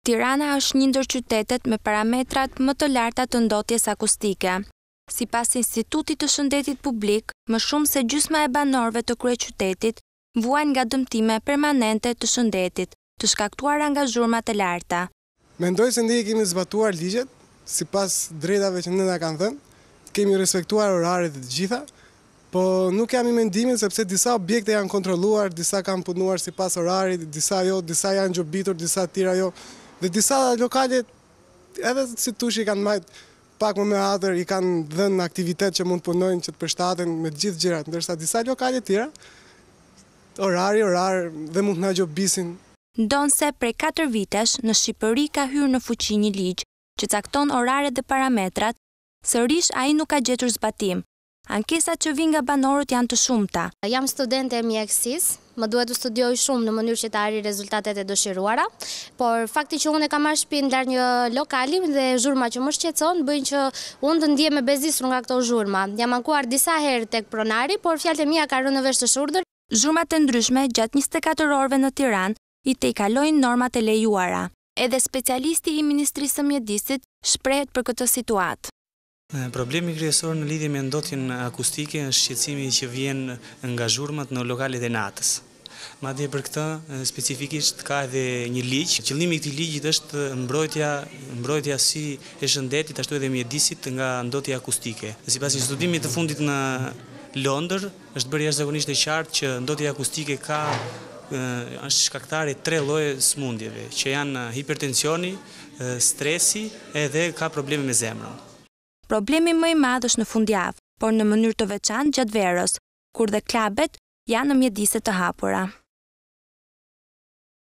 Tirana është një ndër qytetet me parametrat më të larta të ndotjes akustike. Sipas Institutit të Shëndetit Publik, më shumë se gjysma e banorëve të kryeqytetit vuajnë nga dëmtime permanente të shëndetit, të shkaktuara nga zhurmat e larta. Mendoj se ne kemi zbatuar ligjet, sipas drejtave që ne na kanë dhënë, kemi respektuar oraret e të gjitha, po nuk jam i mendimin sepse disa objekte janë kontrolluar, disa kanë punuar sipas orarit, disa jo, disa janë gjobitur, disa tjera jo. Dhe disa lokale, edhe si tush i kanë majt pak më atër, i kanë dhënë aktivitet që mund punojnë, që të përshtaten me gjithë gjërat, ndërsa disa lokale tjera, orar dhe mund të na gjobisin. Ndonse prej 4 vitesh në Shqipëri ka hyrë në fuqi një ligj që cakton oraret dhe parametrat, sërish ai nuk ka gjetur zbatim. Ankesat që vijnë nga banorët janë të shumta. Jam studente e mjekësisë, më duhet të studioj shumë në mënyrë që të arrijë rezultatet e dëshiruara, por fakti që unë kam marrë shtëpi ndar një lokali dhe zhurma që më shqetëson bëjnë që unë të ndihem e bezdisur nga këto zhurma. Jam ankuar disa herë tek pronari, por fjalët e mia ka rënë në vesh të shurdhër. Zhurmat e ndryshme gjatë 24 orëve në Tiranë i tejkalojnë normat e lejuara. Edhe specialisti i Ministrisë së Mjedisit shprehet për këtë situatë. Problemi kryesor në lidhje me ndotjen akustike është shqetësimi që vjen nga zhurmat në lokalet e natës. Madje për këtë specifikisht ka edhe një ligj. Qëllimi i këtij ligjit është mbrojtja si e shëndetit ashtu edhe mjedisit nga ndotja akustike. Sipas një studimi të fundit në Londër, është bërë jashtëzakonisht e qartë që ndotja akustike është shkaktare 3 lloje sëmundjeve, që janë hipertensioni, stresi edhe ka probleme me zemrën. Problemi më i madh është në fundjavë, por në mënyrë të veçantë gjatë verës, kur dhe klabet janë në mjedise të hapura.